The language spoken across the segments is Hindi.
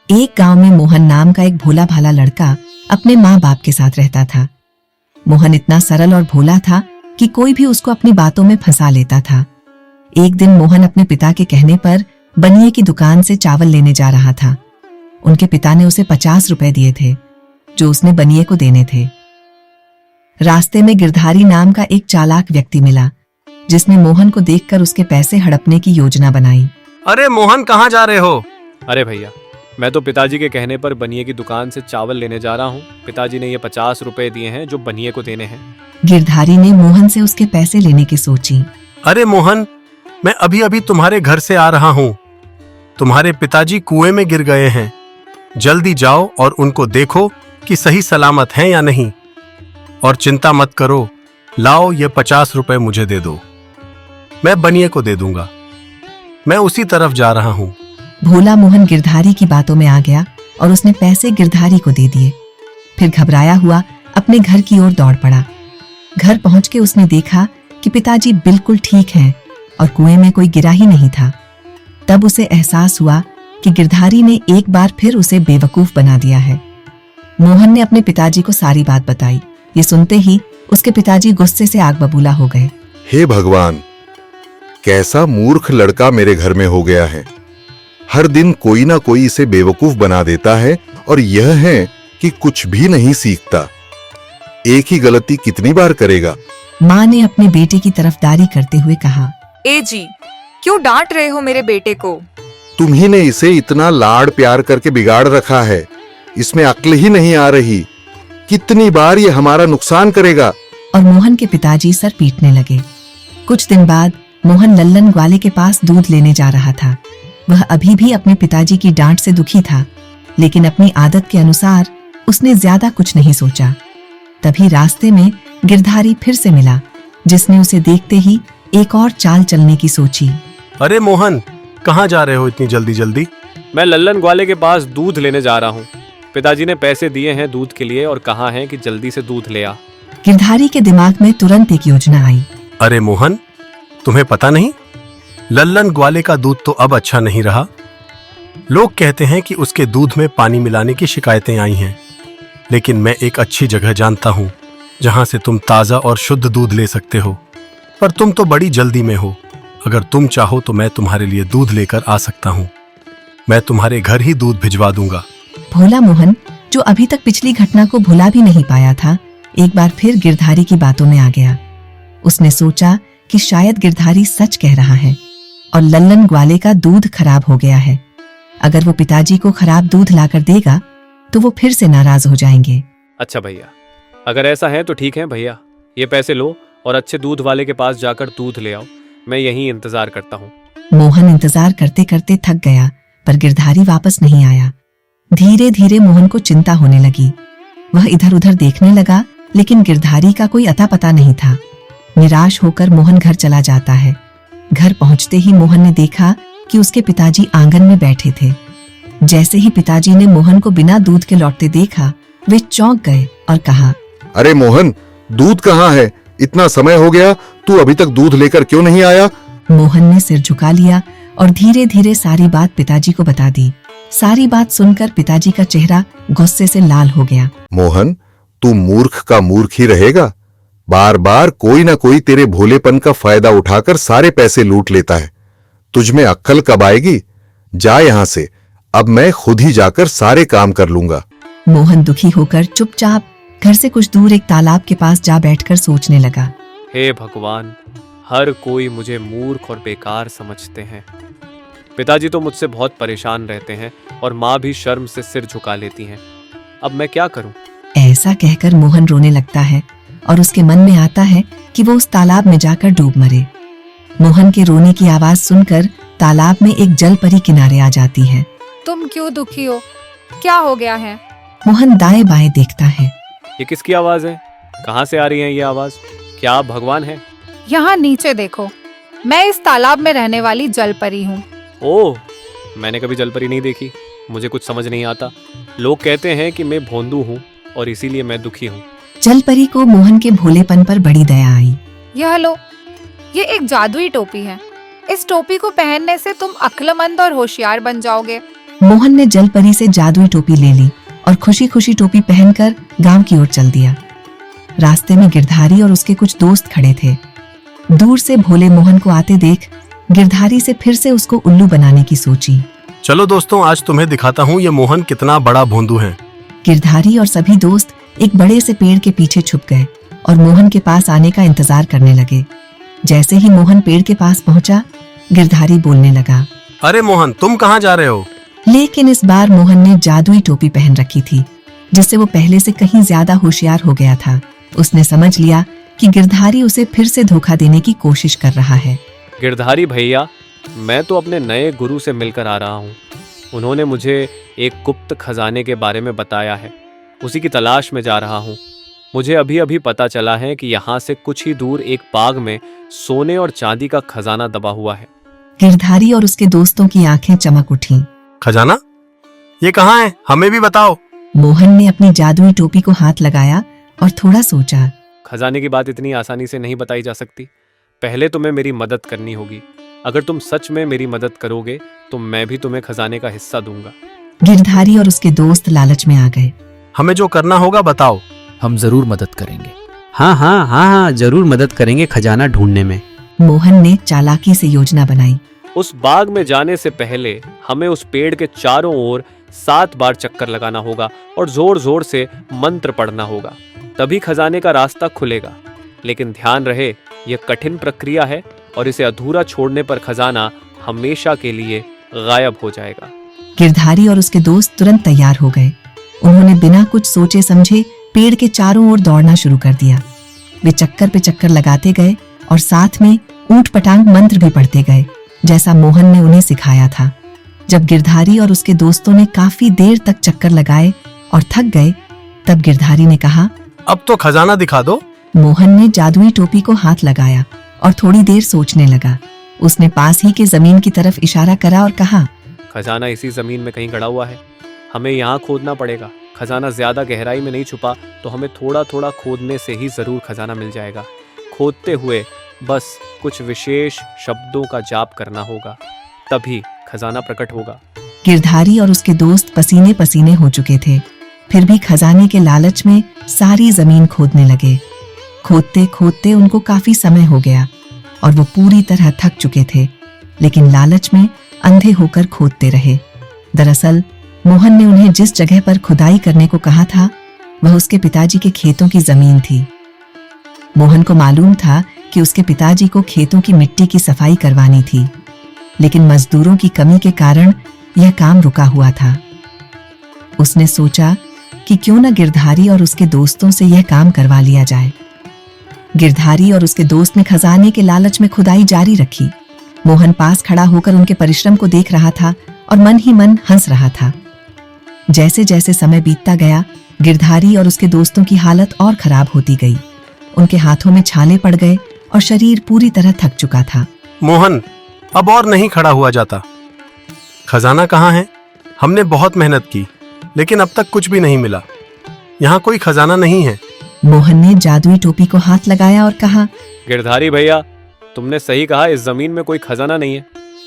एक गांव में मोहन नाम का एक भोला भाला लड़का अपने माँ बाप के साथ रहता था। मोहन इतना सरल और भोला था कि कोई भी उसको अपनी बातों में फंसा लेता था। एक दिन मोहन अपने पिता के कहने पर बनिए की दुकान से चावल लेने जा रहा था। उनके पिता ने उसे 50 रुपए दिए थे जो उसने बनिए को देने थे। रास्ते में गिरधारी नाम का एक चालाक व्यक्ति मिला जिसने मोहन को देखकर उसके पैसे हड़पने की योजना बनाई। अरे मोहन, कहाँ जा रहे हो? अरे भैया, मैं तो पिताजी के कहने पर बनिए की दुकान से चावल लेने जा रहा हूँ। पिताजी ने ये 50 रुपए दिए हैं जो बनिए को देने हैं। गिरधारी ने मोहन से उसके पैसे लेने की सोची। अरे मोहन, मैं अभी अभी तुम्हारे घर से आ रहा हूँ। तुम्हारे पिताजी कुएं में गिर गए हैं। जल्दी जाओ और उनको देखो कि सही सलामत हैं या नहीं। और चिंता मत करो, लाओ ये 50 रुपए मुझे दे दो, मैं बनिए को दे दूंगा। मैं उसी तरफ जा रहा हूँ। भोला मोहन गिरधारी की बातों में आ गया और उसने पैसे गिरधारी को दे दिए। फिर घबराया हुआ अपने घर की ओर दौड़ पड़ा। घर पहुंच के उसने देखा कि पिताजी बिल्कुल ठीक हैं और कुएं में कोई गिरा ही नहीं था। तब उसे एहसास हुआ कि गिरधारी ने एक बार फिर उसे बेवकूफ बना दिया है। मोहन ने अपने पिताजी को सारी बात बताई। ये सुनते ही उसके पिताजी गुस्से से आग बबूला हो गए। हे भगवान, कैसा मूर्ख लड़का मेरे घर में हो गया है। हर दिन कोई ना कोई इसे बेवकूफ बना देता है और यह है कि कुछ भी नहीं सीखता। एक ही गलती कितनी बार करेगा। माँ ने अपने बेटे की तरफदारी करते हुए कहा, ए जी, क्यों डांट रहे हो मेरे बेटे को? तुम्ही ने इसे इतना लाड़ प्यार करके बिगाड़ रखा है, इसमें अक्ल ही नहीं आ रही। कितनी बार ये हमारा नुकसान करेगा। और मोहन के पिताजी सर पीटने लगे। कुछ दिन बाद मोहन लल्लन ग्वाले के पास दूध लेने जा रहा था। वह अभी भी अपने पिताजी की डांट से दुखी था, लेकिन अपनी आदत के अनुसार उसने ज्यादा कुछ नहीं सोचा। तभी रास्ते में गिरधारी फिर से मिला, जिसने उसे देखते ही एक और चाल चलने की सोची। अरे मोहन, कहाँ जा रहे हो इतनी जल्दी जल्दी? मैं लल्लन ग्वाले के पास दूध लेने जा रहा हूँ। पिताजी ने पैसे दिए हैं दूध के लिए और कहा है कि जल्दी से दूध ले आ। गिरधारी के दिमाग में तुरंत एक योजना आई। अरे मोहन, तुम्हें पता नहीं, लल्लन ग्वाले का दूध तो अब अच्छा नहीं रहा। लोग कहते हैं कि उसके दूध में पानी मिलाने की शिकायतें आई हैं। लेकिन मैं एक अच्छी जगह जानता हूँ जहाँ से तुम ताज़ा और शुद्ध दूध ले सकते हो। पर तुम तो बड़ी जल्दी में हो। अगर तुम चाहो तो मैं तुम्हारे लिए दूध लेकर आ सकता हूँ। मैं तुम्हारे घर ही दूध भिजवा दूंगा। भोला मोहन, जो अभी तक पिछली घटना को भुला भी नहीं पाया था, एक बार फिर गिरधारी की बातों में आ गया। उसने सोचा कि शायद गिरधारी सच कह रहा है और लल्लन ग्वाले का दूध खराब हो गया है। अगर वो पिताजी को खराब दूध लाकर देगा तो वो फिर से नाराज हो जाएंगे। अच्छा भैया, अगर ऐसा है तो ठीक है भैया, ये पैसे लो और अच्छे दूध वाले के पास जाकर दूध ले आओ। मैं यहीं इंतजार करता हूँ। मोहन इंतजार करते करते थक गया, पर गिरधारी वापस नहीं आया। धीरे धीरे मोहन को चिंता होने लगी। वह इधर उधर देखने लगा, लेकिन गिरधारी का कोई अता पता नहीं था। निराश होकर मोहन घर चला जाता है। घर पहुंचते ही मोहन ने देखा कि उसके पिताजी आंगन में बैठे थे। जैसे ही पिताजी ने मोहन को बिना दूध के लौटते देखा, वे चौंक गए और कहा, अरे मोहन, दूध कहाँ है? इतना समय हो गया, तू अभी तक दूध लेकर क्यों नहीं आया? मोहन ने सिर झुका लिया और धीरे धीरे सारी बात पिताजी को बता दी। सारी बात सुनकर पिताजी का चेहरा गुस्से से लाल हो गया। मोहन, तू मूर्ख का मूर्ख ही रहेगा। बार बार कोई ना कोई तेरे भोलेपन का फायदा उठाकर सारे पैसे लूट लेता है। तुझमें अक्ल कब आएगी? जा यहाँ से, अब मैं खुद ही जाकर सारे काम कर लूंगा। मोहन दुखी होकर चुपचाप घर से कुछ दूर एक तालाब के पास जा बैठकर सोचने लगा। हे भगवान, हर कोई मुझे मूर्ख और बेकार समझते हैं। पिताजी तो मुझसे बहुत परेशान रहते हैं और माँ भी शर्म से सिर झुका लेती हैं। अब मैं क्या करूं? ऐसा कहकर मोहन रोने लगता है और उसके मन में आता है कि वो उस तालाब में जाकर डूब मरे। मोहन के रोने की आवाज सुनकर तालाब में एक जल परी किनारे आ जाती है। तुम क्यों दुखी हो? क्या हो गया है? मोहन दाएं बाएं देखता है। ये किसकी आवाज है? कहाँ से आ रही है ये आवाज? क्या आप भगवान हैं? यहाँ नीचे देखो, मैं इस तालाब में रहने वाली जल परी हूँ। ओह, मैंने कभी जलपरी नहीं देखी। मुझे कुछ समझ नहीं आता। लोग कहते हैं कि मैं भोंदू हूँ और इसीलिए मैं दुखी हूँ। जल परी को मोहन के भोलेपन पर बड़ी दया आई। यह लो, ये एक जादुई टोपी है। इस टोपी को पहनने से तुम अक्लमंद और होशियार बन जाओगे। मोहन ने जल परी से जादुई टोपी ले ली और खुशी खुशी टोपी पहनकर गांव की ओर चल दिया। रास्ते में गिरधारी और उसके कुछ दोस्त खड़े थे। दूर से भोले मोहन को आते देख गिरधारी से फिर से उसको उल्लू बनाने की सोची। चलो दोस्तों, आज तुम्हें दिखाता हूँ ये मोहन कितना बड़ा भोंदू है। गिरधारी और सभी दोस्त एक बड़े से पेड़ के पीछे छुप गए और मोहन के पास आने का इंतजार करने लगे। जैसे ही मोहन पेड़ के पास पहुंचा, गिरधारी बोलने लगा, अरे मोहन, तुम कहाँ जा रहे हो? लेकिन इस बार मोहन ने जादुई टोपी पहन रखी थी, जिससे वो पहले से कहीं ज्यादा होशियार हो गया था। उसने समझ लिया कि गिरधारी उसे फिर से धोखा देने की कोशिश कर रहा है। गिरधारी भैया, मैं तो अपने नए गुरु से मिलकर आ रहा हूँ। उन्होंने मुझे एक गुप्त खजाने के बारे में बताया है, उसी की तलाश में जा रहा हूँ। मुझे अभी अभी पता चला है कि यहाँ से कुछ ही दूर एक बाग में सोने और चांदी का खजाना दबा हुआ है। गिरधारी और उसके दोस्तों की आंखें चमक उठीं। खजाना? ये कहाँ है? हमें भी बताओ। मोहन ने अपनी जादुई टोपी को हाथ लगाया और थोड़ा सोचा। खजाने की बात इतनी आसानी से नहीं बताई जा सकती। पहले तुम्हें मेरी मदद करनी होगी। अगर तुम सच में मेरी मदद करोगे तो मैं भी तुम्हें खजाने का हिस्सा दूंगा। गिरधारी और उसके दोस्त लालच में आ गए। हमें जो करना होगा बताओ। हम जरूर मदद करेंगे। हाँ, जरूर मदद करेंगे खजाना ढूंढने में। मोहन ने चालाकी से योजना बनाई। उस बाग में जाने से पहले हमें उस पेड़ के चारों ओर 7 बार चक्कर लगाना होगा और जोर जोर से मंत्र पढ़ना होगा, तभी खजाने का रास्ता खुलेगा। लेकिन ध्यान रहे, यह कठिन प्रक्रिया है और इसे अधूरा छोड़ने पर खजाना हमेशा के लिए गायब हो जाएगा। गिरधारी और उसके दोस्त तुरंत तैयार हो गए। उन्होंने बिना कुछ सोचे समझे पेड़ के चारों ओर दौड़ना शुरू कर दिया। वे चक्कर पे चक्कर लगाते गए और साथ में ऊंट पटांग मंत्र भी पढ़ते गए, जैसा मोहन ने उन्हें सिखाया था। जब गिरधारी और उसके दोस्तों ने काफी देर तक चक्कर लगाए और थक गए, तब गिरधारी ने कहा, अब तो खजाना दिखा दो। मोहन ने जादुई टोपी को हाथ लगाया और थोड़ी देर सोचने लगा। उसने पास ही के जमीन की तरफ इशारा करा और कहा, खजाना इसी जमीन में कहीं गड़ा हुआ है। हमें यहाँ खोदना पड़ेगा। खजाना ज्यादा गहराई में नहीं छुपा तो हमें थोड़ा थोड़ा खोदने से ही जरूर खजाना मिल जाएगा। खोदते हुए बस कुछ विशेष शब्दों का जाप करना होगा, तभी खजाना प्रकट होगा। गिरधारी और उसके दोस्त पसीने पसीने हो चुके थे, फिर भी खजाने के लालच में सारी जमीन खोदने लगे। खोदते खोदते उनको काफी समय हो गया और वो पूरी तरह थक चुके थे, लेकिन लालच में अंधे होकर खोदते रहे। दरअसल मोहन ने उन्हें जिस जगह पर खुदाई करने को कहा था, वह उसके पिताजी के खेतों की जमीन थी। मोहन को मालूम था कि उसके पिताजी को खेतों की मिट्टी की सफाई करवानी थी, लेकिन मजदूरों की कमी के कारण यह काम रुका हुआ था। उसने सोचा कि क्यों न गिरधारी और उसके दोस्तों से यह काम करवा लिया जाए। गिरधारी और उसके दोस्त ने खजाने के लालच में खुदाई जारी रखी। मोहन पास खड़ा होकर उनके परिश्रम को देख रहा था और मन ही मन हंस रहा था। जैसे जैसे समय बीतता गया, गिरधारी और उसके दोस्तों की हालत और खराब होती गई। उनके हाथों में छाले पड़ गए और शरीर पूरी तरह थक चुका था। मोहन, अब और नहीं खड़ा हुआ जाता। खजाना कहाँ है? हमने बहुत मेहनत की, लेकिन अब तक कुछ भी नहीं मिला। यहाँ कोई खजाना नहीं है। मोहन ने जादुई टोपी को हाथ लगाया और कहा, गिरधारी भैया, तुमने सही कहा, इस जमीन में कोई खजाना नहीं है।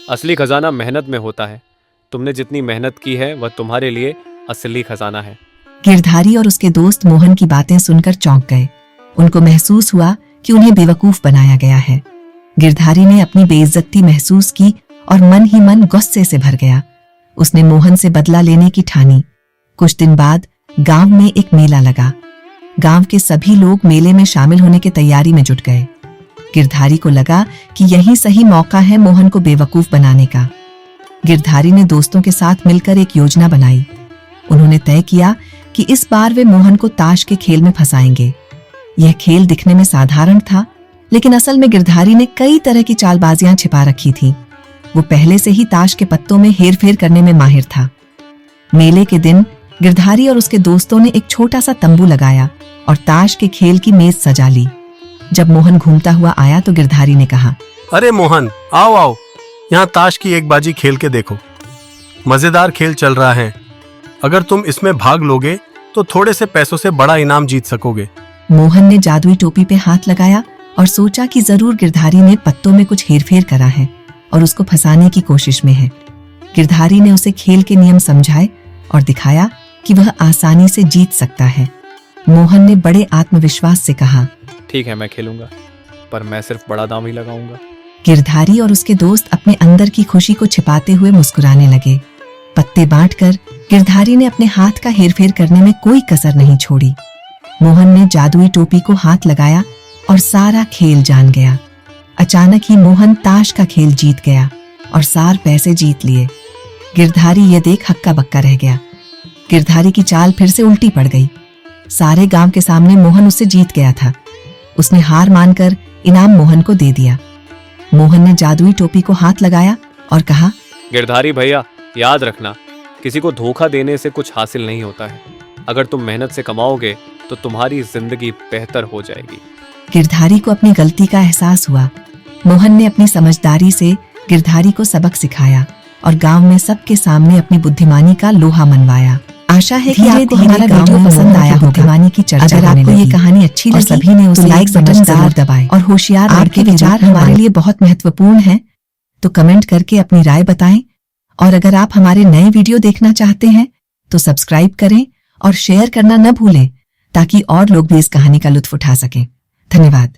असली खजाना मेहनत में होता है। तुमने जितनी मेहनत की है वह तुम्हारे लिए असली खजाना है। गिरधारी और उसके दोस्त मोहन की बातें सुनकर चौंक गए। उनको महसूस हुआ कि उन्हें बेवकूफ बनाया गया है। गिरधारी ने अपनी बेइज्जती महसूस की और मन ही मन गुस्से से भर गया। उसने मोहन से बदला लेने की ठानी। कुछ दिन बाद गांव में एक मेला लगा। गांव के सभी लोग मेले में शामिल होने की तैयारी में जुट गए। गिरधारी को लगा कि यही सही मौका है मोहन को बेवकूफ बनाने का। गिरधारी ने दोस्तों के साथ मिलकर एक योजना बनाई। उन्होंने तय किया कि इस बार वे मोहन को ताश के खेल में फंसाएंगे। यह खेल दिखने में साधारण था, लेकिन असल में गिरधारी ने कई तरह की चालबाजियां छिपा रखी थी। वो पहले से ही ताश के पत्तों में हेरफेर करने में माहिर था। मेले के दिन गिरधारी और उसके दोस्तों ने एक छोटा सा तंबू लगाया और ताश के खेल की मेज सजा ली। जब मोहन घूमता हुआ आया तो गिरधारी ने कहा, अरे मोहन, आओ आओ, यहाँ ताश की एक बाजी खेल के देखो। मजेदार खेल चल रहा है। अगर तुम इसमें भाग लोगे तो थोड़े से पैसों से बड़ा इनाम जीत सकोगे। मोहन ने जादुई टोपी पे हाथ लगाया और सोचा कि जरूर गिरधारी ने पत्तों में कुछ हेरफेर करा है और उसको फंसाने की कोशिश में है। गिरधारी ने उसे खेल के नियम समझाए और दिखाया कि वह आसानी से जीत सकता है। मोहन ने बड़े आत्मविश्वास से कहा, ठीक है, मैं खेलूंगा, पर मैं सिर्फ बड़ा दाम ही लगाऊंगा। गिरधारी और उसके दोस्त अपने अंदर की खुशी को छिपाते हुए मुस्कुराने लगे। पत्ते बांटकर गिरधारी ने अपने हाथ का हेरफेर करने में कोई कसर नहीं छोड़ी। मोहन ने जादुई टोपी को हाथ लगाया और सारा खेल जान गया। अचानक ही मोहन ताश का खेल जीत गया और सार पैसे जीत लिए। गिरधारी ये देख हक्का बक्का रह गया। गिरधारी की चाल फिर से उल्टी पड़ गई। सारे गांव के सामने मोहन उससे जीत गया था। उसने हार मानकर इनाम मोहन को दे दिया। मोहन ने जादुई टोपी को हाथ लगाया और कहा, गिरधारी भैया, याद रखना, किसी को धोखा देने से कुछ हासिल नहीं होता है। अगर तुम मेहनत से कमाओगे तो तुम्हारी जिंदगी बेहतर हो जाएगी। गिरधारी को अपनी गलती का एहसास हुआ। मोहन ने अपनी समझदारी से गिरधारी को सबक सिखाया और गांव में सबके सामने अपनी बुद्धिमानी का लोहा मनवाया। आशा है कि आपको हमारा वीडियो पसंद आया होगा। बुद्धिमानी की चर्चा अगर आपको ये कहानी अच्छी लगी सभी ने उसे लाइक बटन जरूर दबाएं और होशियार आपके विचार हमारे लिए बहुत महत्वपूर्ण हैं, तो कमेंट करके अपनी राय बताएं। और अगर आप हमारे नए वीडियो देखना चाहते हैं तो सब्सक्राइब करें और शेयर करना न भूलें, ताकि और लोग भी इस कहानी का लुत्फ उठा सकें। धन्यवाद।